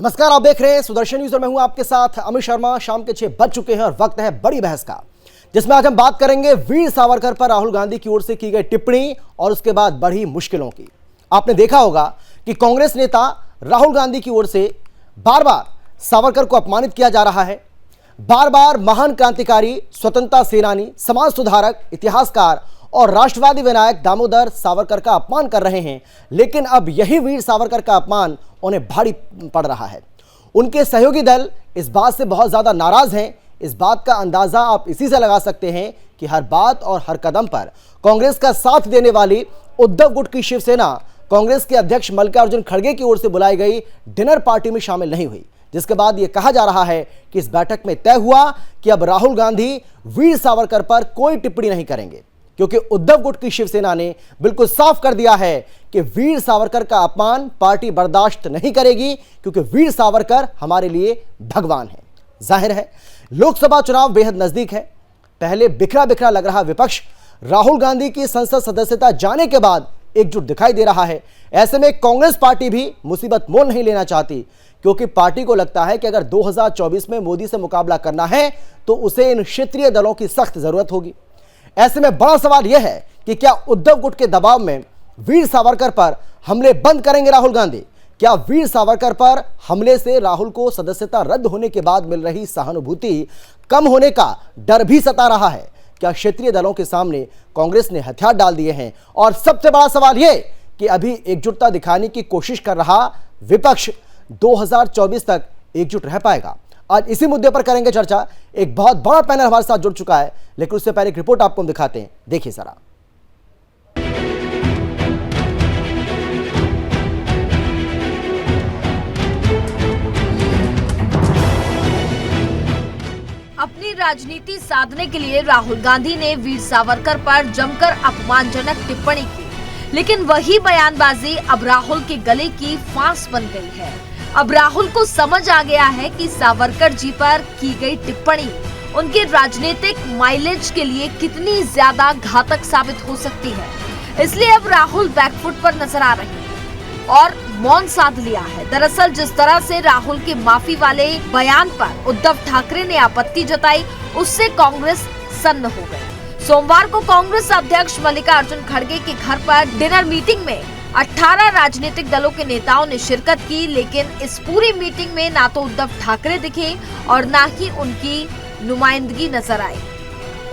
नमस्कार, आप देख रहे हैं सुदर्शन न्यूज और मैं हूं आपके साथ अमित शर्मा। शाम के 6 बज चुके हैं और वक्त है बड़ी बहस का, जिसमें आज हम बात करेंगे वीर सावरकर पर राहुल गांधी की ओर से की गई टिप्पणी और उसके बाद बढ़ी मुश्किलों की। आपने देखा होगा कि कांग्रेस नेता राहुल गांधी की ओर से बार बार सावरकर को अपमानित किया जा रहा है। बार बार महान क्रांतिकारी, स्वतंत्रता सेनानी, समाज सुधारक, इतिहासकार और राष्ट्रवादी विनायक दामोदर सावरकर का अपमान कर रहे हैं। लेकिन अब यही वीर सावरकर का अपमान उन्हें भारी पड़ रहा है। उनके सहयोगी दल इस बात से बहुत ज्यादा नाराज हैं। इस बात का अंदाजा आप इसी से लगा सकते हैं कि हर बात और हर कदम पर कांग्रेस का साथ देने वाली उद्धव गुट की शिवसेना कांग्रेस के अध्यक्ष मल्लिकार्जुन खड़गे की ओर से बुलाई गई डिनर पार्टी में शामिल नहीं हुई, जिसके बाद यह कहा जा रहा है कि इस बैठक में तय हुआ कि अब राहुल गांधी वीर सावरकर पर कोई टिप्पणी नहीं करेंगे, क्योंकि उद्धव गुट की शिवसेना ने बिल्कुल साफ कर दिया है कि वीर सावरकर का अपमान पार्टी बर्दाश्त नहीं करेगी, क्योंकि वीर सावरकर हमारे लिए भगवान है। जाहिर है लोकसभा चुनाव बेहद नजदीक है। पहले बिखरा बिखरा लग रहा विपक्ष राहुल गांधी की संसद सदस्यता जाने के बाद एकजुट दिखाई दे रहा है। ऐसे में कांग्रेस पार्टी भी मुसीबत मोल नहीं लेना चाहती, क्योंकि पार्टी को लगता है कि अगर 2024 में मोदी से मुकाबला करना है तो उसे इन क्षेत्रीय दलों की सख्त जरूरत होगी। ऐसे में बड़ा सवाल यह है कि क्या उद्धव गुट के दबाव में वीर सावरकर पर हमले बंद करेंगे राहुल गांधी? क्या वीर सावरकर पर हमले से राहुल को सदस्यता रद्द होने के बाद मिल रही सहानुभूति कम होने का डर भी सता रहा है? क्या क्षेत्रीय दलों के सामने कांग्रेस ने हथियार डाल दिए हैं? और सबसे बड़ा सवाल यह कि अभी एकजुटता दिखाने की कोशिश कर रहा विपक्ष 2024 तक एकजुट रह पाएगा? आज इसी मुद्दे पर करेंगे चर्चा। एक बहुत बड़ा पैनल हमारे साथ जुड़ चुका है, लेकिन उससे पहले एक रिपोर्ट आपको हम दिखाते हैं, देखिए जरा। अपनी राजनीति साधने के लिए राहुल गांधी ने वीर सावरकर पर जमकर अपमानजनक टिप्पणी की, लेकिन वही बयानबाजी अब राहुल के गले की फांस बन गई है। अब राहुल को समझ आ गया है कि सावरकर जी पर की गई टिप्पणी उनके राजनीतिक माइलेज के लिए कितनी ज्यादा घातक साबित हो सकती है। इसलिए अब राहुल बैकफुट पर नजर आ रहे हैं और मौन साध लिया है। दरअसल जिस तरह से राहुल के माफी वाले बयान पर उद्धव ठाकरे ने आपत्ति जताई, उससे कांग्रेस सन्न हो गई। सोमवार को कांग्रेस अध्यक्ष मल्लिकार्जुन खड़गे के घर पर डिनर मीटिंग में 18 राजनीतिक दलों के नेताओं ने शिरकत की, लेकिन इस पूरी मीटिंग में ना तो उद्धव ठाकरे दिखे और ना ही उनकी नुमाइंदगी नजर आई।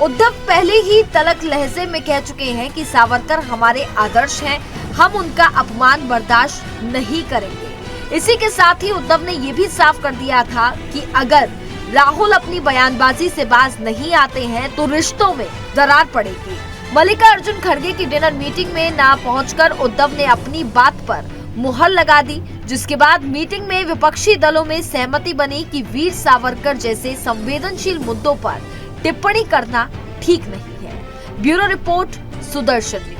उद्धव पहले ही तलक लहजे में कह चुके हैं कि सावरकर हमारे आदर्श हैं, हम उनका अपमान बर्दाश्त नहीं करेंगे। इसी के साथ ही उद्धव ने ये भी साफ कर दिया था कि अगर राहुल अपनी बयानबाजी से बाज नहीं आते हैं तो रिश्तों में दरार पड़ेगी। मल्लिकार्जुन खड़गे की डिनर मीटिंग में ना पहुंचकर उद्धव ने अपनी बात पर मुहर लगा दी, जिसके बाद मीटिंग में विपक्षी दलों में सहमति बनी कि वीर सावरकर जैसे संवेदनशील मुद्दों पर टिप्पणी करना ठीक नहीं है। Bureau report, Sudarshan news.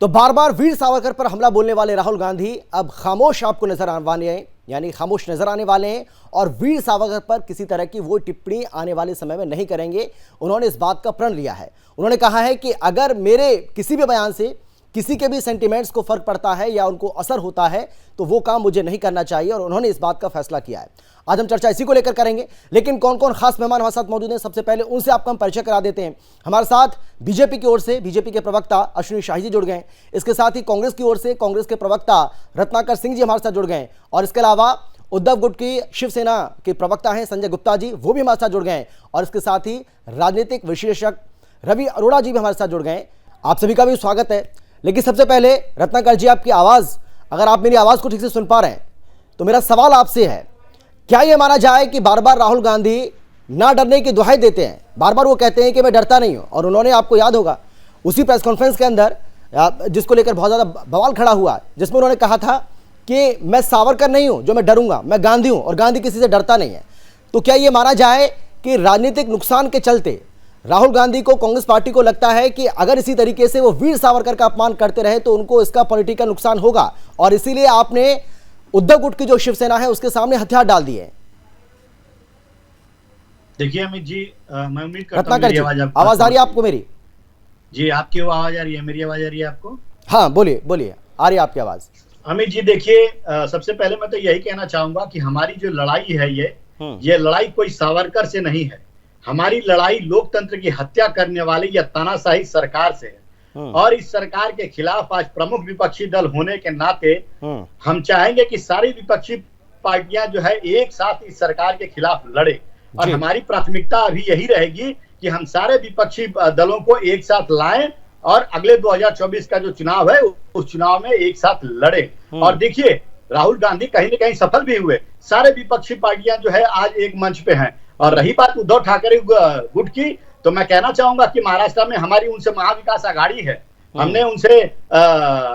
तो बार बार वीर सावरकर पर हमला बोलने वाले राहुल गांधी अब खामोश आपको नजर आने हैं, यानी खामोश नजर आने वाले हैं और वीर सावरकर पर किसी तरह की वो टिप्पणी आने वाले समय में नहीं करेंगे। उन्होंने इस बात का प्रण लिया है। उन्होंने कहा है कि अगर मेरे किसी भी बयान से किसी के भी सेंटिमेंट्स को फर्क पड़ता है या उनको असर होता है तो वो काम मुझे नहीं करना चाहिए, और उन्होंने इस बात का फैसला किया है। आज हम चर्चा इसी को लेकर करेंगे, लेकिन कौन कौन खास मेहमान हमारे साथ मौजूद हैं, सबसे पहले उनसे आपको हम परिचय करा देते हैं। हमारे साथ बीजेपी की ओर से बीजेपी के प्रवक्ता अश्विनी शाही जी जुड़ गए। इसके साथ ही कांग्रेस की ओर से कांग्रेस के प्रवक्ता रत्नाकर सिंह जी हमारे साथ जुड़ गए, और इसके अलावा उद्धव गुट की शिवसेना के प्रवक्ता हैं संजय गुप्ता जी, वो भी हमारे साथ जुड़ गए, और इसके साथ ही राजनीतिक विश्लेषक रवि अरोड़ा जी भी हमारे साथ जुड़ गए। आप सभी का भी स्वागत है। लेकिन सबसे पहले रत्नाकर जी, आपकी आवाज़, अगर आप मेरी आवाज़ को ठीक से सुन पा रहे हैं तो मेरा सवाल आपसे है, क्या ये माना जाए कि बार बार राहुल गांधी ना डरने की दुहाई देते हैं? बार बार वो कहते हैं कि मैं डरता नहीं हूँ, और उन्होंने, आपको याद होगा, उसी प्रेस कॉन्फ्रेंस के अंदर जिसको लेकर बहुत ज़्यादा बवाल खड़ा हुआ, जिसमें उन्होंने कहा था कि मैं सावरकर नहीं हूँ जो मैं डरूंगा, मैं गांधी हूँ और गांधी किसी से डरता नहीं है। तो क्या ये माना जाए कि राजनीतिक नुकसान के चलते राहुल गांधी को, कांग्रेस पार्टी को लगता है कि अगर इसी तरीके से वो वीर सावरकर का अपमान करते रहे तो उनको इसका पॉलिटिकल नुकसान होगा, और इसीलिए आपने उद्धव गुट की जो शिवसेना है उसके सामने हथियार डाल दिए? देखिए अमित जी, मैं उम्मीद करता हूँ रत्नाकर मेरी जी, आवाज आपको आवाज आ रही है आपको मेरी? जी, आपकी वो आवाज आ रही है, मेरी आवाज आ रही है आपको? हाँ बोलिए बोलिए, आ रही है आपकी आवाज। अमित जी देखिए, सबसे पहले मैं तो यही कहना चाहूंगा कि हमारी जो लड़ाई है ये लड़ाई कोई सावरकर से नहीं है। हमारी लड़ाई लोकतंत्र की हत्या करने वाली या तानाशाही सरकार से है। और इस सरकार के खिलाफ आज प्रमुख विपक्षी दल होने के नाते हम चाहेंगे कि सारी विपक्षी पार्टियां जो है एक साथ इस सरकार के खिलाफ लड़े। और हमारी प्राथमिकता अभी यही रहेगी कि हम सारे विपक्षी दलों को एक साथ लाएं और अगले 2024 का जो चुनाव है उस चुनाव में एक साथ लड़े। और देखिए, राहुल गांधी कहीं न कहीं सफल भी हुए। सारे विपक्षी पार्टियां जो है आज एक मंच पे हैं। और रही बात उद्धव ठाकरे गुट की, तो मैं कहना चाहूंगा कि महाराष्ट्र में हमारी उनसे महाविकास आघाड़ी है। हमने उनसे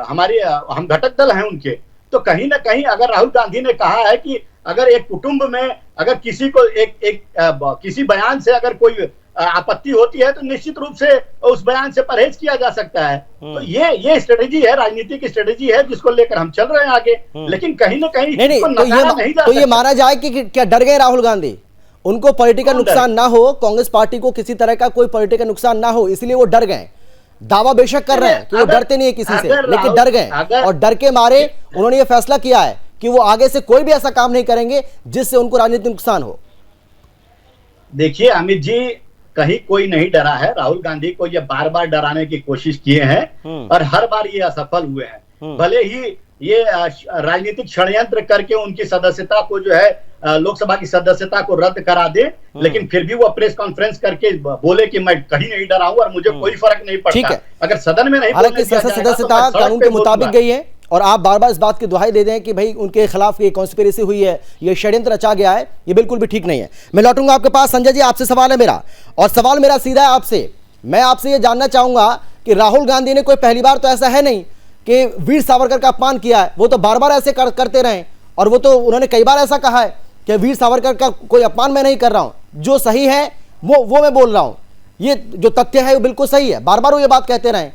हम घटक दल हैं उनके। तो कहीं ना कहीं अगर राहुल गांधी ने कहा है कि अगर एक कुटुंब में अगर किसी को किसी बयान से अगर कोई आपत्ति होती है तो निश्चित रूप से उस बयान से परहेज किया जा सकता है। तो ये स्ट्रेटेजी है, राजनीतिक स्ट्रेटेजी है जिसको लेकर हम चल रहे हैं आगे। लेकिन कहीं ना कहीं तो ये माना जाए कि क्या डर गए राहुल गांधी? उनको पॉलिटिकल नुकसान ना हो, कांग्रेस पार्टी को किसी तरह का कोई पॉलिटिकल नुकसान ना हो, इसलिए वो डर गए। दावा बेशक कर रहे हैं कि वो डरते नहीं है किसी से, लेकिन डर गए और डर के मारे उन्होंने ये फैसला किया है कि वो आगे से कोई भी ऐसा काम नहीं करेंगे जिससे उनको राजनीतिक नुकसान हो। देखिए अमित जी, कहीं कोई नहीं डरा है। राहुल गांधी को ये बार बार डराने की कोशिश किए हैं और हर बार ये असफल हुए हैं। भले ही ये राजनीतिक षड्यंत्र करके उनकी सदस्यता को जो है लोकसभा की सदस्यता को रद्द करा दे, लेकिन फिर भी वो प्रेस कॉन्फ्रेंस करके बोले कि मैं कहीं नहीं डरा हूं और मुझे कोई फर्क नहीं पड़ता। अगर सदन में नहीं, हालांकि सदस्यता कानून के मुताबिक गई है और आप बार बार इस बात की दुहाई दे दें कि भाई उनके खिलाफ ये कॉन्स्पिरेसी हुई है, ये षड्यंत्र रचा गया है, ये बिल्कुल भी ठीक नहीं है। मैं लौटूंगा आपके पास। संजय जी, आपसे सवाल है मेरा, और सवाल मेरा सीधा है आपसे। मैं आपसे ये जानना चाहूंगा कि राहुल गांधी ने कोई पहली बार तो ऐसा है नहीं कि वीर सावरकर का अपमान किया है। वो तो बार बार ऐसे करते रहे और वो तो उन्होंने कई बार ऐसा कहा है कि वीर सावरकर का कोई अपमान मैं नहीं कर रहा हूं, जो सही है वो मैं बोल रहा हूं, ये जो तथ्य है वो बिल्कुल सही है। बार बार वो ये बात कहते रहे।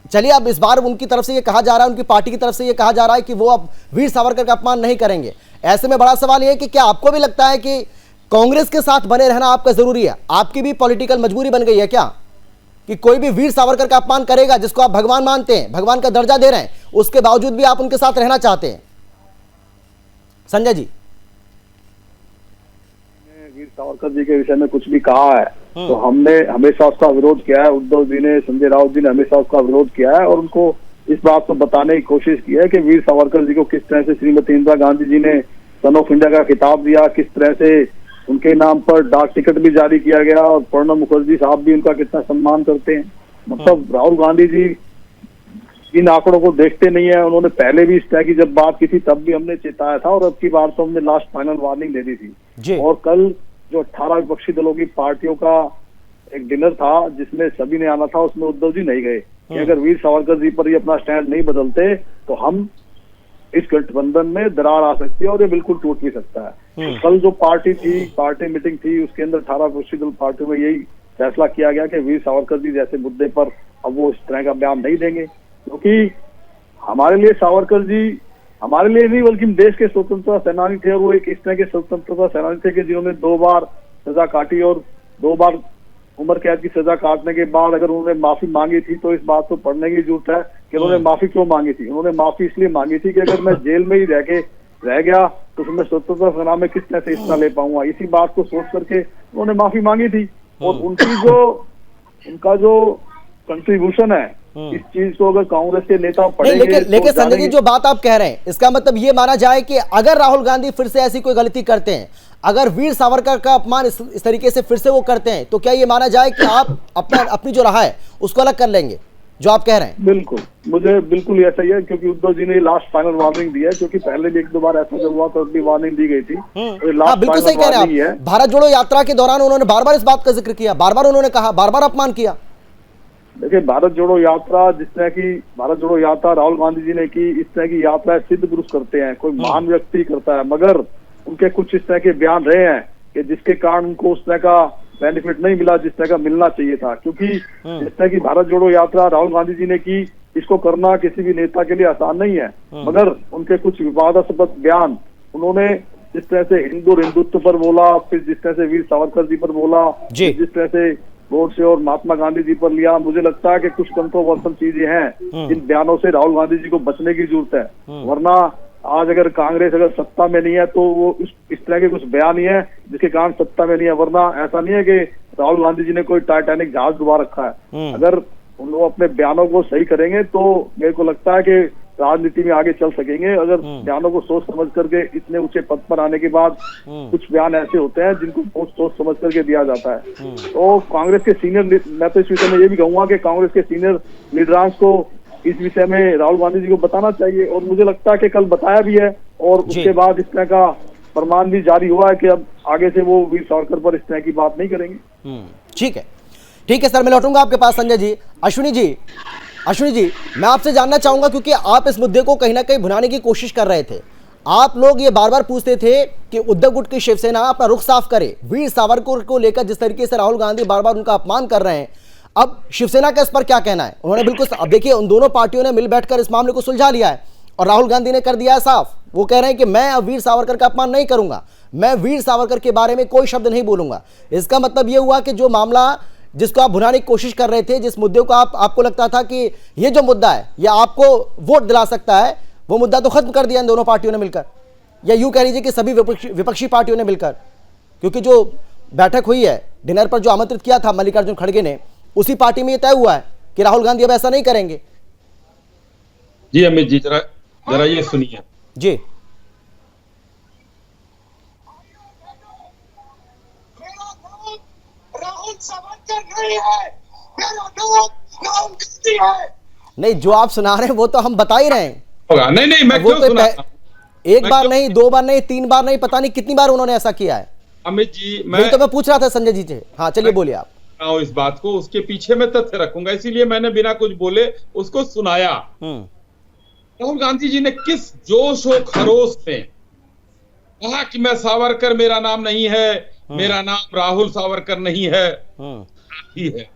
चलिए, अब इस बार उनकी तरफ से ये कहा जा रहा है, उनकी पार्टी की तरफ से ये कहा जा रहा है कि वो अब वीर सावरकर का अपमान नहीं करेंगे। ऐसे में बड़ा सवाल ये है कि क्या आपको भी लगता है कि कांग्रेस के साथ बने रहना आपका जरूरी है? आपकी भी पॉलिटिकल मजबूरी बन गई है क्या कि कोई भी वीर सावरकर का अपमान करेगा, जिसको आप भगवान मानते हैं, भगवान का दर्जा दे रहे हैं, उसके बावजूद भी आप उनके साथ रहना चाहते हैं? संजय जी, वीर सावरकर जी के विषय में कुछ भी कहा है तो हमने हमेशा उसका विरोध किया है। उद्धव जी ने, संजय राउत जी ने हमेशा उसका विरोध किया है और उनको इस बात को बताने की कोशिश की है कि वीर सावरकर जी को किस तरह से श्रीमती इंदिरा गांधी जी ने सन ऑफ इंडिया का खिताब दिया, किस तरह से उनके नाम पर डाक टिकट भी जारी किया गया और प्रणब मुखर्जी साहब भी उनका कितना सम्मान करते हैं। मतलब राहुल गांधी जी इन आंकड़ों को देखते नहीं है। उन्होंने पहले भी इस तरह की जब बात की थी तब भी हमने चेताया था और अब की बार तो हमने लास्ट फाइनल वार्निंग दे दी थी। और कल जो 18 विपक्षी दलों की पार्टियों का एक डिनर था जिसमें सभी ने आना था, उसमें उद्धव जी नहीं गए कि अगर वीर सावरकर जी पर ये अपना स्टैंड नहीं बदलते तो हम इस गठबंधन में दरार आ सकती है और ये बिल्कुल टूट भी सकता है। तो कल जो पार्टी मीटिंग थी उसके अंदर 18 विपक्षी दल पार्टियों में यही फैसला किया गया कि वीर सावरकर जी जैसे मुद्दे पर अब वो इस तरह का बयान नहीं देंगे, क्योंकि हमारे लिए सावरकर जी हमारे लिए नहीं बल्कि देश के स्वतंत्रता सेनानी थे और वो एक इस तरह के स्वतंत्रता सेनानी थे कि जिन्होंने 2 बार सजा काटी और 2 बार उम्र कैद की सजा काटने के बाद अगर उन्होंने माफी मांगी थी तो इस बात को पढ़ने की जरूरत है कि उन्होंने माफी क्यों मांगी थी। उन्होंने माफी इसलिए मांगी थी कि अगर मैं जेल में ही रह गया तो मैं स्वतंत्रता सेना में किस तरह से हिस्सा ले पाऊंगा। इसी बात को सोच करके उन्होंने माफी मांगी थी और उनका जो कंट्रीब्यूशन है इस चीज को अगर कांग्रेस के नेता पढ़ेंगे। लेकिन संजय जी, जो बात आप कह रहे हैं इसका मतलब ये माना जाए कि अगर राहुल गांधी फिर से ऐसी कोई गलती करते हैं, अगर वीर सावरकर का अपमान इस तरीके से फिर से वो करते हैं, तो क्या ये माना जाए कि आप अपनी जो रहा है उसको अलग कर लेंगे, जो आप कह रहे हैं? बिल्कुल, मुझे बिल्कुल ऐसा ही है, क्योंकि उद्धव जी ने लास्ट फाइनल वार्निंग दी है, क्योंकि पहले भी 1-2 बार ऐसा जब हुआ तो भी वार्निंग दी गई थी। बिल्कुल सही कह रहे हैं आप। भारत जोड़ो यात्रा के दौरान उन्होंने बार बार इस बात का जिक्र किया, बार बार उन्होंने कहा, बार बार अपमान किया। देखिए, भारत जोड़ो यात्रा जिस तरह की भारत जोड़ो यात्रा राहुल गांधी जी ने की, इस तरह की यात्रा सिद्ध पुरुष करते हैं, कोई महान व्यक्ति करता है, मगर उनके कुछ इस तरह के बयान रहे हैं कि जिसके कारण उनको उस तरह का बेनिफिट नहीं मिला जिस तरह का मिलना चाहिए था। क्योंकि जिस तरह की भारत जोड़ो यात्रा राहुल गांधी जी ने की, इसको करना किसी भी नेता के लिए आसान नहीं है, मगर उनके कुछ विवादास्पद बयान उन्होंने जिस तरह से हिंदू और हिंदुत्व पर बोला, फिर जिस तरह से वीर सावरकर जी पर बोला, जिस तरह से गोडसे और महात्मा गांधी जी पर लिया, मुझे लगता है कि कुछ कंट्रोवर्सल चीजें हैं जिन बयानों से राहुल गांधी जी को बचने की जरूरत है। वरना आज अगर कांग्रेस अगर सत्ता में नहीं है तो वो इस तरह के कुछ बयान ही है जिसके कारण सत्ता में नहीं है। वरना ऐसा नहीं है कि राहुल गांधी जी ने कोई टाइटैनिक जहाज डुबा रखा है। अगर उन लोग अपने बयानों को सही करेंगे तो मेरे को लगता है कि राजनीति में आगे चल सकेंगे। अगर बयानों को सोच समझ करके इतने ऊंचे पद पर आने के बाद कुछ बयान ऐसे होते हैं जिनको बहुत सोच समझ करके दिया जाता है। तो कांग्रेस के सीनियर, मैं तो इस विषय में ये भी कहूंगा कि कांग्रेस के सीनियर लीडरांस को इस विषय में राहुल गांधी जी को बताना चाहिए, और मुझे लगता है कि कल बताया भी है, और उसके बाद इस तरह का फरमान भी जारी हुआ है कि अब आगे से वो वीर सावरकर पर इस तरह की बात नहीं करेंगे। ठीक है सर, मैं लौटूंगा आपके पास। संजय जी, अश्विनी जी, मैं आपसे जानना चाहूंगा, क्योंकि आप इस मुद्दे को कहीं ना कहीं भुनाने की कोशिश कर रहे थे। आप लोग ये बार बार पूछते थे कि उद्धव गुट की शिवसेना अपना रुख साफ करे। वीर सावरकर को लेकर जिस तरीके से राहुल गांधी बार बार उनका अपमान कर रहे हैं, अब शिवसेना का इस पर क्या कहना है? उन्होंने बिल्कुल, अब देखिए, उन दोनों पार्टियों ने मिल बैठकर इस मामले को सुलझा लिया है, और राहुल गांधी ने कर दिया है साफ। वो कह रहे हैं कि मैं अब वीर सावरकर का अपमान नहीं करूंगा, मैं वीर सावरकर के बारे में कोई शब्द नहीं बोलूंगा। इसका मतलब यह हुआ कि जो मामला जिसको आप भुनाने की कोशिश कर रहे थे, जिस मुद्दे को आपको लगता था कि ये जो मुद्दा है ये आपको वोट दिला सकता है, वो मुद्दा तो खत्म कर दिया इन दोनों पार्टियों ने मिलकर, या यूं कह लीजिए कि सभी विपक्षी पार्टियों ने मिलकर। क्योंकि जो बैठक हुई है, डिनर पर जो आमंत्रित किया था मल्लिकार्जुन खड़गे ने, उसी पार्टी में ये तय हुआ है कि राहुल गांधी अब ऐसा नहीं करेंगे। जी अमित जी, जरा ये सुनिए जी। राहुल सावरकर नहीं है, मेरा नाम राहुल गांधी है। नहीं, जो आप सुना रहे हैं वो तो हम बता ही रहे हैं। नहीं, मैं क्यों सुना? एक बार नहीं, दो बार नहीं, तीन बार नहीं, पता नहीं कितनी बार उन्होंने ऐसा किया है। अमित जी, मैं पूछ रहा था संजय जी से। हाँ, चलिए बोलिए आप। इस बात को, उसके पीछे मैं तथ्य रखूंगा, इसीलिए मैंने बिना कुछ बोले उसको सुनाया। राहुल गांधी जी ने किस जोश और खरोश में कहा कि मैं सावरकर, मेरा नाम नहीं है, मेरा नाम राहुल सावरकर नहीं है, ही है।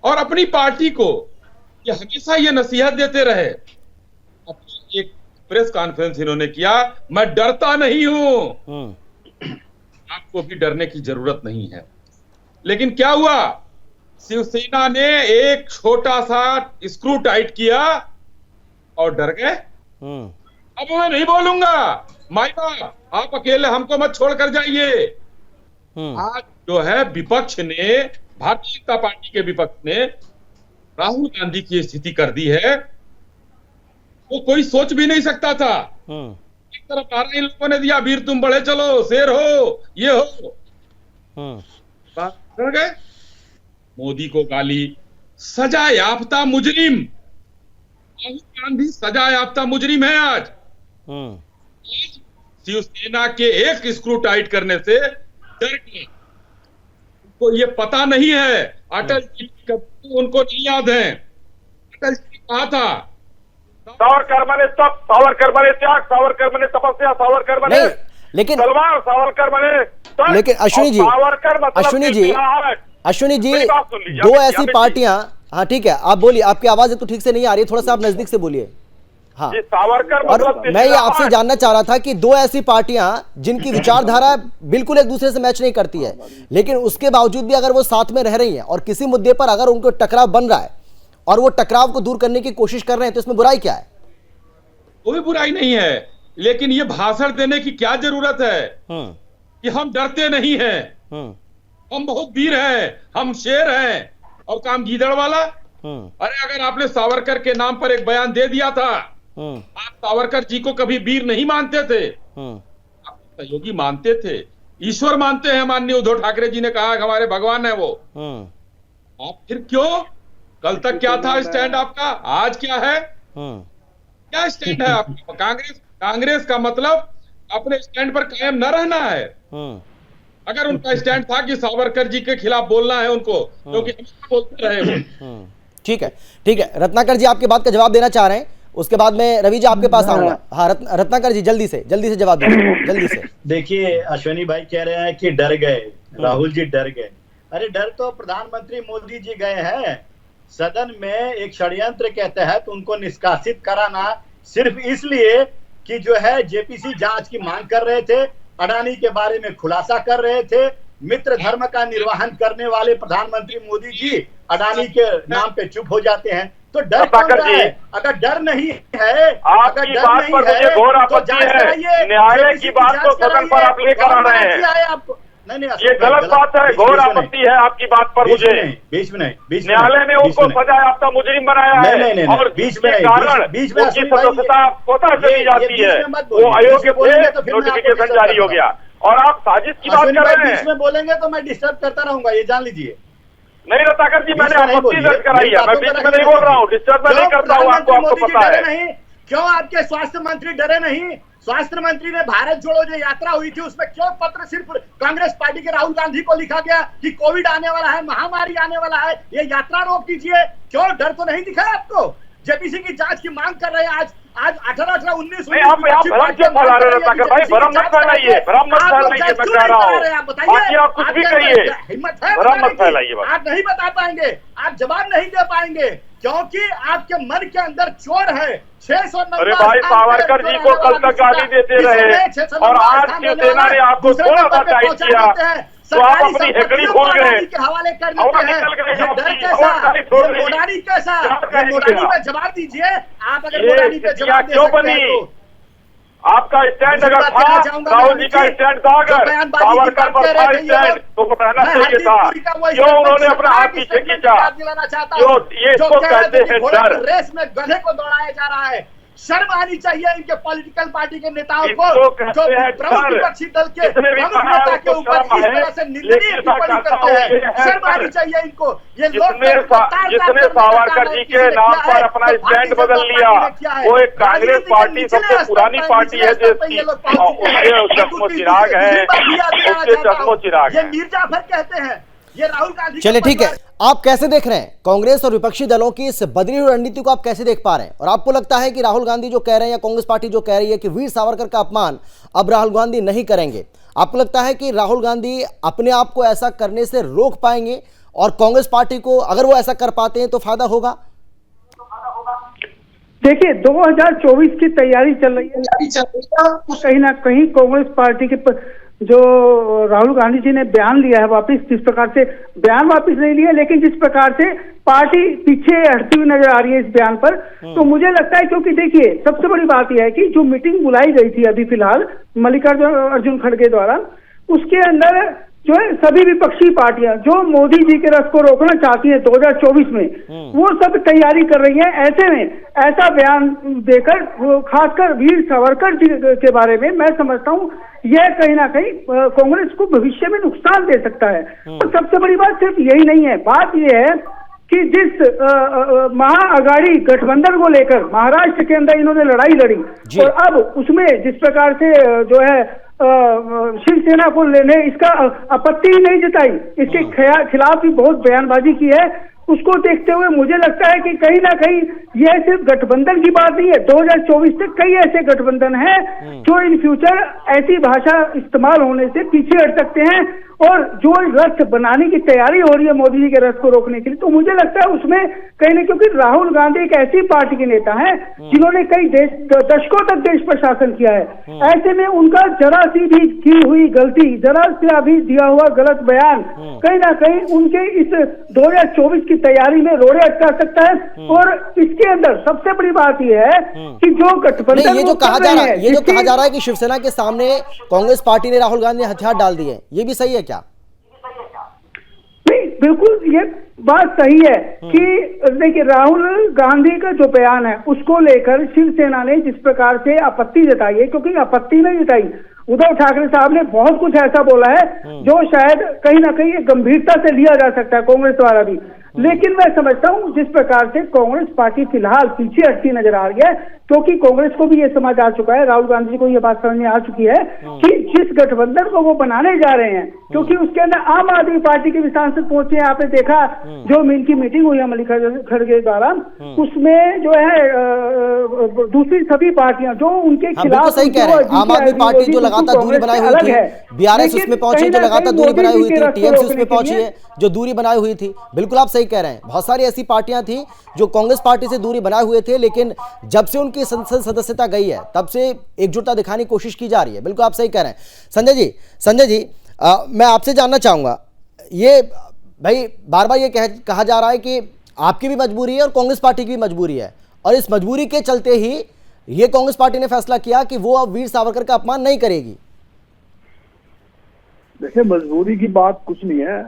और अपनी पार्टी को ये हमेशा ये नसीहत देते रहे। एक प्रेस कॉन्फ्रेंस इन्होंने किया, मैं डरता नहीं हूं, आपको भी डरने की जरूरत नहीं है। लेकिन क्या हुआ? शिवसेना ने एक छोटा सा स्क्रू टाइट किया और डर गए। अब मैं नहीं बोलूंगा, माइका आप अकेले हमको मत छोड़कर जाइए। आज जो है विपक्ष ने, भारतीय जनता पार्टी के विपक्ष ने राहुल गांधी की स्थिति कर दी है, वो कोई सोच भी नहीं सकता था। एक तरफ नारा इन लोगों ने दिया, वीर तुम बड़े चलो, शेर हो, ये हो, कर गए। मोदी को गाली, सजा याफ्ता मुजरिम। राहुल गांधी सजा याफ्ता मुजरिम है आज। शिवसेना के एक स्क्रू टाइट करने से डर गए। उनको ये पता नहीं है, अटल जी उनको नहीं याद है। अटल जी ने कहा था, सावरकर बने तप, सावरकर बने त्याग, सावरकर बने तपस्या, सावरकर बने लेकिन तलवार, सावरकर बने। लेकिन अश्विनी जी, दो ऐसी पार्टियां, हाँ ठीक है, आप बोलिए, आपकी आवाज तो ठीक से नहीं आ रही है, थोड़ा सा आप नजदीक से बोलिए। हाँ, सावरकर और मैं ये आपसे जानना चाह रहा था कि दो ऐसी पार्टियां जिनकी विचारधारा बिल्कुल एक दूसरे से मैच नहीं करती है, लेकिन उसके बावजूद भी अगर वो साथ में रह रही हैं और किसी मुद्दे पर अगर उनको टकराव बन रहा है और वो टकराव को दूर करने की कोशिश कर रहे हैं, तो इसमें बुराई क्या है? कोई बुराई नहीं है, लेकिन ये भाषण देने की क्या जरूरत है कि हम डरते नहीं हैं, हम बहुत वीर हैं, हम शेर हैं, और काम गीदड़ वाला। अरे अगर आपने सावरकर के नाम पर एक बयान दे दिया था, आप सावरकर जी को कभी वीर नहीं मानते थे, आप सहयोगी मानते थे, ईश्वर मानते हैं। माननीय उद्धव ठाकरे जी ने कहा कि हमारे भगवान है वो। आप फिर क्यों? कल तक क्या था स्टैंड आपका, आज क्या है? क्या स्टैंड है आपका? कांग्रेस का मतलब अपने स्टैंड पर कायम न रहना है। अगर उनका स्टैंड था कि सावरकर जी के खिलाफ बोलना है उनको, क्योंकि हम बोलते रहे। ठीक है, रत्नाकर जी आपके बात का जवाब देना चाह रहे हैं, उसके बाद में रवि जी आपके पास आऊंगा। हाँ, रत्नाकर जी जल्दी से जवाब दीजिए, जल्दी से। देखिए, अश्विनी भाई कह रहे हैं कि डर गए, राहुल जी डर गए। अरे डर तो प्रधानमंत्री मोदी जी गए हैं। सदन में एक षड्यंत्र के तहत उनको निष्कासित कराना सिर्फ इसलिए कि जो है जेपीसी जांच की मांग कर रहे थे, अडानी के बारे में खुलासा कर रहे थे। मित्र धर्म का निर्वहन करने वाले प्रधानमंत्री मोदी जी अडानी के नाम पे चुप हो जाते हैं। तो डर कौन रहा है? अगर डर नहीं है, आपकी बात पर मुझे घोर आपत्ति है। न्यायालय की बात को सदन पर आप लेकर आ रहे हैं। नहीं, ये गलत बात है, घोर आपत्ति है आपकी बात पर मुझे। बीच में नहीं, न्यायालय ने उनको सजा याफ्ता मुजरिम बनाया है और बीच में कारण उनकी सदस्यता स्वतः चली जाती है। वो अयोग्य थे, नोटिफिकेशन जारी हो गया और आप साजिश की बात कर रहे हैं। बीच में बोलेंगे तो मैं डिस्टर्ब करता रहूंगा, ये जान लीजिए। नहीं रत्नाकर जी, मैंने आपत्ति दर्ज कराई है, मैं बीच में नहीं बोल रहा हूँ, डिस्टर्ब मैं नहीं करता हूँ, आपको पता है। क्यों आपके स्वास्थ्य मंत्री डरे नहीं? स्वास्थ्य मंत्री ने भारत जोड़ो जो यात्रा हुई थी उसमें क्यों पत्र सिर्फ कांग्रेस पार्टी के राहुल गांधी को लिखा गया कि कोविड आने वाला है, महामारी आने वाला है, ये यात्रा रोक दीजिए? क्यों डर तो नहीं दिखा आपको? जेपीसी की जांच की मांग कर रहे हैं। आज 18, 19 आप भ्रम क्यों फैला रहे हैं रत्नाकर भाई? भ्रम मत फैलाइए, भ्रम मत फैलाइए, मैं कह रहा हूँ। बाकी आप कुछ भी कहिए, हिम्मत है भ्रम मत फैलाइए। आप नहीं बता पाएंगे, आप जवाब नहीं दे पाएंगे क्योंकि आपके मन के अंदर चोर है। 600। अरे भाई, सावरकर जी को कल तक गाली देते रहे और आज शिवसेना ने आपको थोड़ा सा टाइट किया तो आप अपनी हेकड़ी खोल गए के हवाले कर और देते हैं। निकल गए। ये डर कैसा? ये मोडानी कैसा? मोडानी पे जवाब दीजिए। आप अगर मोडानी पे जवाब दे क्यों सकते बनी? हैं तो आपका स्टैंड अगर था, राहुल जी का स्टैंड था, अगर सावरकर पर था स्टैंड तो वो रहना चाहिए था। क्यों उन्होंने अपना हाथ पीछे खींचा? क्यों? ये इसको कहते हैं डर। रेस में गधे को दौड़ाया जा रहा है। शर्म आनी चाहिए इनके पॉलिटिकल पार्टी के नेताओं को, जो प्रमुख विपक्षी दल के प्रमुख नेता के ऊपर इस तरह से निंदनीय टिप्पणी करते हैं। शर्म आनी चाहिए इनको। ये जिसने सावरकर जी के नाम पर अपना स्टैंड बदल लिया, वो एक कांग्रेस पार्टी सबसे पुरानी पार्टी है जिसकी उसके चश्मो चिराग है, उसके चश्मो चिराग है। ये मीर जाफर कहते हैं, ये राहुल गांधी। चलिए ठीक है, आप कैसे देख रहे हैं कांग्रेस और विपक्षी दलों की इस बदली हुई रणनीति को? आप कैसे देख पा रहे हैं? और आपको लगता है कि राहुल गांधी जो कह रहे हैं या कांग्रेस पार्टी जो कह रही है कि वीर सावरकर का अपमान अब राहुल गांधी नहीं करेंगे, आपको लगता है कि राहुल गांधी अपने आप को ऐसा करने से रोक पाएंगे और कांग्रेस पार्टी को अगर वो ऐसा कर पाते हैं तो फायदा होगा? देखिए, 2024 की तैयारी चल रही है, कहीं ना कहीं कांग्रेस पार्टी के जो राहुल गांधी जी ने बयान लिया है वापस, जिस प्रकार से बयान वापस नहीं लिया, लेकिन जिस प्रकार से पार्टी पीछे हटती हुई नजर आ रही है इस बयान पर, तो मुझे लगता है, क्योंकि देखिए सबसे बड़ी बात यह है कि जो मीटिंग बुलाई गई थी अभी फिलहाल मल्लिकार्जुन खड़गे द्वारा, उसके अंदर जो है सभी विपक्षी पार्टियां जो मोदी जी के रथ को रोकना चाहती हैं 2024 में, वो सब तैयारी कर रही हैं। ऐसे में ऐसा बयान देकर, खासकर वीर सावरकर जी के बारे में, मैं समझता हूं यह कहीं ना कहीं कांग्रेस को भविष्य में नुकसान दे सकता है। और सबसे बड़ी बात सिर्फ यही नहीं है, बात यह है कि जिस महाअघाड़ी गठबंधन को लेकर महाराष्ट्र के अंदर इन्होंने लड़ाई लड़ी और अब उसमें जिस प्रकार से जो है शिवसेना को लेने इसका आपत्ति ही नहीं जताई, इसके खिलाफ भी बहुत बयानबाजी की है, उसको देखते हुए मुझे लगता है कि कहीं ना कहीं यह सिर्फ गठबंधन की बात नहीं है। 2024 तक कई ऐसे गठबंधन हैं जो इन फ्यूचर ऐसी भाषा इस्तेमाल होने से पीछे हट सकते हैं और जो रथ बनाने की तैयारी हो रही है मोदी जी के रथ को रोकने के लिए, तो मुझे लगता है उसमें कहीं ना, क्योंकि राहुल गांधी एक ऐसी पार्टी के नेता हैं जिन्होंने कई दशकों तक देश पर शासन किया है। ऐसे में उनका जरा सी भी की हुई गलती, जरा सा भी दिया हुआ गलत बयान कहीं ना कहीं उनके इस 2024 की तैयारी में रोड़े अटका सकता है। और इसके अंदर सबसे बड़ी बात यह है कि जो गठबंधन ये जो कहा जा रहा है कि शिवसेना के सामने कांग्रेस पार्टी ने राहुल गांधी हथियार डाल दिए, ये भी सही है क्या? नहीं, बिल्कुल ये बात सही है कि देखिए राहुल गांधी का जो बयान है उसको लेकर शिवसेना ने जिस प्रकार से आपत्ति जताई है, क्योंकि आपत्ति नहीं जताई, उद्धव ठाकरे साहब ने बहुत कुछ ऐसा बोला है जो शायद कहीं ना कहीं गंभीरता से लिया जा सकता है कांग्रेस द्वारा भी, लेकिन मैं समझता हूं जिस प्रकार से कांग्रेस पार्टी फिलहाल पीछे हटती नजर आ रही है, क्योंकि कांग्रेस को भी ये समझ आ चुका है, राहुल गांधी जी को ये बात समझ में आ चुकी है कि जिस गठबंधन को वो बनाने जा रहे हैं, क्योंकि उसके अंदर आम आदमी पार्टी के भी सांसद पहुंचे हैं। आपने देखा जो इनकी मीटिंग हुई है मल्लिकार्जुन खड़गे के द्वारा, उसमें जो है दूसरी सभी पार्टियां जो उनके खिलाफ, सही कह रहे हैं, आम आदमी पार्टी जो लगातार दूरी बनाई हुई थी, बीआरएस उसमें पहुंची जो लगातार दूरी बनाई हुई थी, टीएमसी उसमें पहुंची है जो दूरी बनाई हुई थी। बिल्कुल आप सही कह रहे हैं, बहुत सारी ऐसी पार्टियां थी जो कांग्रेस पार्टी से दूरी बनाए हुए थे, लेकिन जब से उनकी संसद सदस्यता गई है तब से एकजुटता दिखाने की कोशिश की जा रही है। बिल्कुल आप सही कह रहे हैं। संजय जी मैं आपसे जानना चाहूंगा, ये भाई बार बार ये कहा जा रहा है कि आपकी भी मजबूरी है और कांग्रेस पार्टी की भी मजबूरी है, और इस मजबूरी के चलते ही ये कांग्रेस पार्टी ने फैसला किया कि वो अब वीर सावरकर का अपमान नहीं करेगी। देखिए, मजबूरी की बात कुछ नहीं है।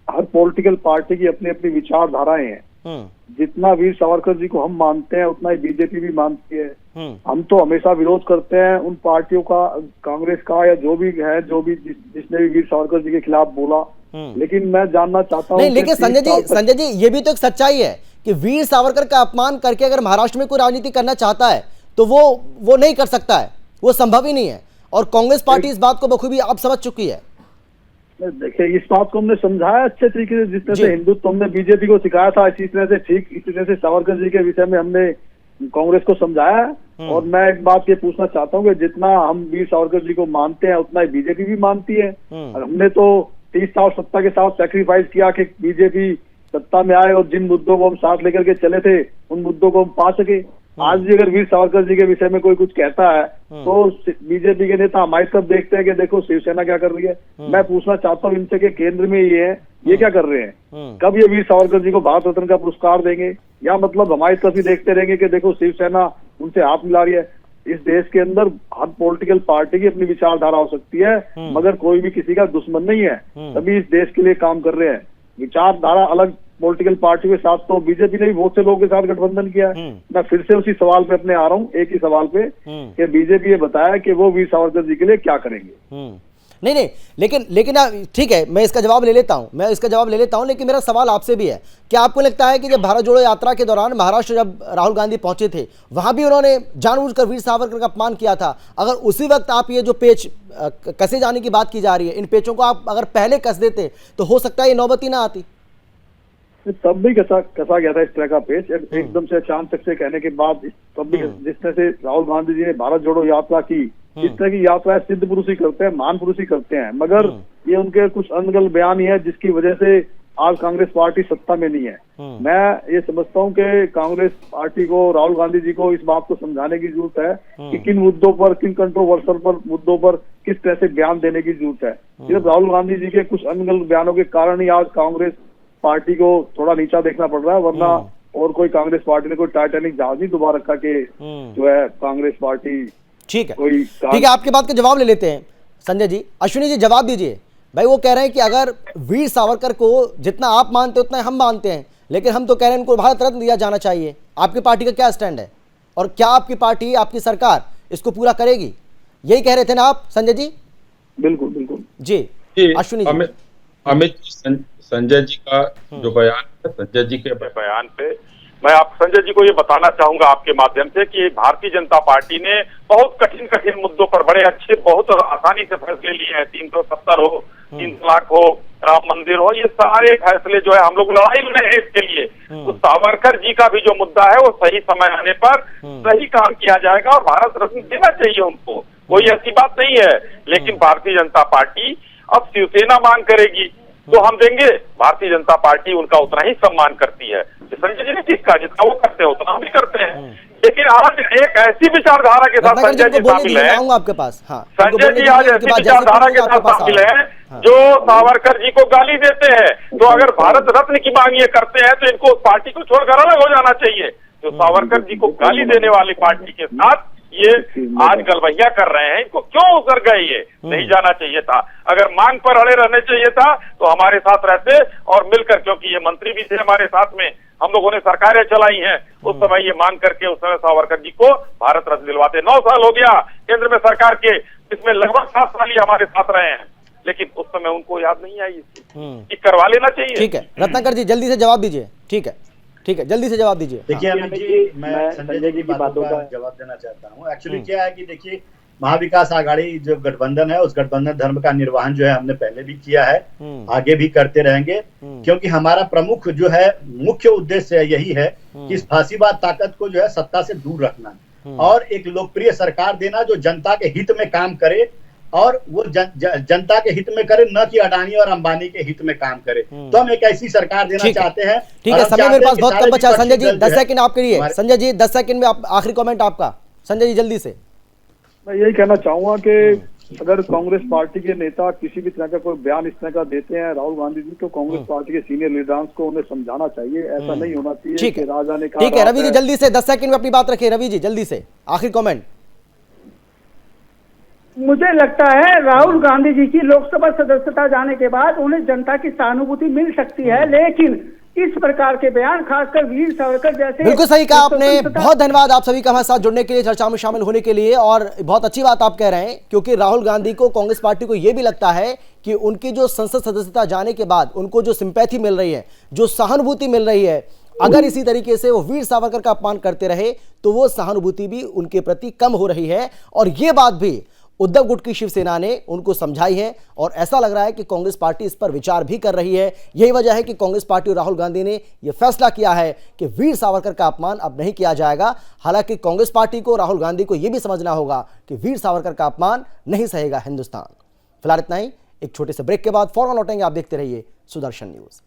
हर पॉलिटिकल पार्टी की अपनी अपनी विचारधाराएं हैं। जितना वीर सावरकर जी को हम मानते हैं उतना ही बीजेपी भी मानती है। हम तो हमेशा विरोध करते हैं उन पार्टियों का, कांग्रेस का या जो भी है, जिसने भी वीर सावरकर जी के खिलाफ बोला। लेकिन मैं जानना चाहता हूँ, लेकिन संजय जी ये भी तो एक सच्चाई है कि वीर सावरकर का अपमान करके अगर महाराष्ट्र में कोई राजनीति करना चाहता है तो वो नहीं कर सकता है, वो संभव ही नहीं है, और कांग्रेस पार्टी इस बात को बखूबी अब समझ चुकी है। देखिए, इस बात को हमने समझाया अच्छे तरीके से, जिस तरह से हिंदुत्व हमने बीजेपी को सिखाया था, इसी तरह से ठीक इसी तरह से सावरकर जी के विषय में हमने कांग्रेस को समझाया। और मैं एक बात ये पूछना चाहता हूँ कि जितना हम वीर सावरकर जी को मानते हैं उतना ही बीजेपी भी मानती है। और हमने तो 30 साल सत्ता के साथ सैक्रिफाइस किया कि बीजेपी सत्ता में आए और जिन मुद्दों को हम साथ लेकर के चले थे उन मुद्दों को हम पा सके। आज भी अगर वीर सावरकर जी के विषय में कोई कुछ कहता है तो बीजेपी के नेता हमारी तरफ देखते हैं कि देखो शिवसेना क्या कर रही है। मैं पूछना चाहता हूँ इनसे कि केंद्र में ये क्या कर रहे हैं, कब ये वीर सावरकर जी को भारत रत्न का पुरस्कार देंगे, या मतलब हमारी तरफ ही देखते रहेंगे कि देखो शिवसेना उनसे हाथ मिला रही है। इस देश के अंदर हर पॉलिटिकल पार्टी की अपनी विचारधारा हो सकती है, मगर कोई भी किसी का दुश्मन नहीं है। सभी इस देश के लिए काम कर रहे हैं। विचारधारा अलग पॉलिटिकल पार्टी के साथ तो बीजेपी ने भी बहुत से लोगों के साथ गठबंधन किया है। मैं फिर से उसी सवाल पे अपने आ रहा हूँ, एक ही सवाल पे, कि बीजेपी ये बताया कि वो वीर सावरकर जी के लिए क्या करेंगे। नहीं, लेकिन ठीक है, मैं इसका जवाब ले लेता हूं, लेकिन मेरा सवाल आपसे भी है, क्या आपको लगता है कि जब भारत जोड़ो यात्रा के दौरान महाराष्ट्र जब राहुल गांधी पहुंचे थे वहां भी उन्होंने जानबूझकर वीर सावरकर का अपमान किया था? अगर उसी वक्त आप ये जो पेच कसे जाने की बात की जा रही है, इन पेचों को आप अगर पहले कस देते तो हो सकता है ये नौबत ही ना आती। तब भी कसा गया था इस तरह का पेच, एकदम से अचानक से कहने के बाद। तब भी जिस तरह से राहुल गांधी जी ने भारत जोड़ो यात्रा की, इस तरह की यात्रा सिद्ध पुरुष ही करते हैं, महान पुरुष ही करते हैं, मगर ये उनके कुछ अनगल बयान ही है जिसकी वजह से आज कांग्रेस पार्टी सत्ता में नहीं है। मैं ये समझता हूँ कि कांग्रेस पार्टी को, राहुल गांधी जी को इस बात को समझाने की जरूरत है कि किन मुद्दों पर, किन कंट्रोवर्सल पर मुद्दों पर किस तरह से बयान देने की जरूरत है। सिर्फ राहुल गांधी जी के कुछ अनगल बयानों के कारण ही आज कांग्रेस पार्टी को थोड़ा नीचा देखना पड़ रहा है, वरना और कोई कांग्रेस पार्टी ने कोई टाइटैनिक जहाज नहीं दोबारा रखा के जो है कांग्रेस पार्टी। ठीक है, आपके बात का जवाब ले लेते हैं संजय जी। अश्विनी जी जवाब दीजिए। भाई वो कह रहे हैं कि अगर वीर सावरकर को जितना आप मानते हैं उतना हम मानते हैं, लेकिन हम तो कह रहे हैं इनको भारत रत्न दिया जाना चाहिए। आपकी पार्टी का क्या स्टैंड है, और क्या आपकी पार्टी, आपकी सरकार इसको पूरा करेगी? यही कह रहे थे ना आप संजय जी? बिल्कुल जी अश्विनी जी। अमित संजय जी का जो बयान है, संजय जी के बयान पे मैं आप संजय जी को ये बताना चाहूंगा आपके माध्यम से कि भारतीय जनता पार्टी ने बहुत कठिन मुद्दों पर बड़े अच्छे, बहुत आसानी से फैसले लिए हैं। 370 हो, 3 तलाक हो, राम मंदिर हो, ये सारे फैसले जो है हम लोग लड़ाई में हैं इसके लिए। तो सावरकर जी का भी जो मुद्दा है वो सही समय आने पर सही काम किया जाएगा और भारत रत्न देना चाहिए उनको, कोई ऐसी बात नहीं है। लेकिन भारतीय जनता पार्टी अब शिवसेना मांग करेगी तो हम देंगे। भारतीय जनता पार्टी उनका उतना ही सम्मान करती है। संजय जी ने ठीक कहा, जितना वो करते हैं उतना हम भी करते हैं। लेकिन आज एक ऐसी विचारधारा के साथ संजय जी शामिल है, आपके पास संजय जी आज ऐसी विचारधारा के साथ शामिल है जो सावरकर जी को गाली देते हैं। तो अगर भारत रत्न की मांग ये करते हैं तो इनको पार्टी को छोड़कर अलग हो जाना चाहिए। तो सावरकर जी को गाली देने वाली पार्टी के साथ ये आज गलबैया कर रहे हैं, इनको क्यों उतर गए? ये नहीं जाना चाहिए था। अगर मांग पर अड़े रहने चाहिए था तो हमारे साथ रहते और मिलकर, क्योंकि ये मंत्री भी थे हमारे साथ में, हम लोगों ने सरकारें चलाई हैं, उस समय ये मांग करके उस समय सावरकर जी को भारत रत्न दिलवाते। 9 साल हो गया केंद्र में सरकार के, इसमें लगभग 7 साल ही हमारे साथ रहे हैं, लेकिन उस समय उनको याद नहीं आई कि करवा लेना चाहिए। ठीक है रत्नाकर जी, जल्दी से जवाब दीजिए। ठीक है जल्दी से जवाब दीजिए। देखिए अमित जी, मैं संजय जी की बातों का जवाब देना चाहता हूँ। एक्चुअली क्या है कि देखिए महाविकास आघाड़ी जो गठबंधन है, उस गठबंधन धर्म का निर्वहन जो है हमने पहले भी किया है, आगे भी करते रहेंगे, क्योंकि हमारा प्रमुख जो है मुख्य उद्देश्य यही है कि इस फांसीवाद ताकत को जो है सत्ता से दूर रखना और एक लोकप्रिय सरकार देना जो जनता के हित में काम करे, और वो जनता के हित में करे, न कि अडानी और अंबानी के हित में काम करे। तो हम एक ऐसी सरकार देना चाहते हैं। ठीक है, समय मेरे पास बहुत कम बचा। संजय जी 10 सेकंड आपके लिए। संजय जी 10 सेकंड में आप आखिरी कमेंट आपका। संजय जी जल्दी से। मैं यही कहना चाहूंगा कि अगर कांग्रेस पार्टी के नेता किसी भी तरह का कोई बयान इस तरह का देते हैं राहुल गांधी जी, तो कांग्रेस पार्टी के सीनियर लीडर्स को उन्हें समझाना चाहिए। ऐसा नहीं होना चाहिए कि राजा ने कहा। ठीक है रवि जी जल्दी से 10 सेकंड में अपनी बात रखिए। रवि जी जल्दी से आखिरी कमेंट। मुझे लगता है राहुल गांधी जी की लोकसभा सदस्यता जाने के बाद उन्हें जनता की सहानुभूति मिल सकती है, लेकिन इस प्रकार के बयान खासकर वीर सावरकर जैसे। बिल्कुल सही कहा आपने। बहुत धन्यवाद आप सभी का हमारे साथ जुड़ने के लिए, चर्चा में शामिल होने के लिए। और बहुत अच्छी बात आप कह रहे हैं, क्योंकि राहुल गांधी को, कांग्रेस पार्टी को यह भी लगता है कि उनकी जो संसद सदस्यता जाने के बाद उनको जो सिंपैथी मिल रही है, जो सहानुभूति मिल रही है, अगर इसी तरीके से वो वीर सावरकर का अपमान करते रहे तो वो सहानुभूति भी उनके प्रति कम हो रही है। और ये बात भी उद्धव गुट की शिवसेना ने उनको समझाई है, और ऐसा लग रहा है कि कांग्रेस पार्टी इस पर विचार भी कर रही है। यही वजह है कि कांग्रेस पार्टी और राहुल गांधी ने यह फैसला किया है कि वीर सावरकर का अपमान अब नहीं किया जाएगा। हालांकि कांग्रेस पार्टी को, राहुल गांधी को यह भी समझना होगा कि वीर सावरकर का अपमान नहीं सहेगा हिंदुस्तान। फिलहाल इतना ही। एक छोटे से ब्रेक के बाद फौरन लौटेंगे। आप देखते रहिए सुदर्शन न्यूज।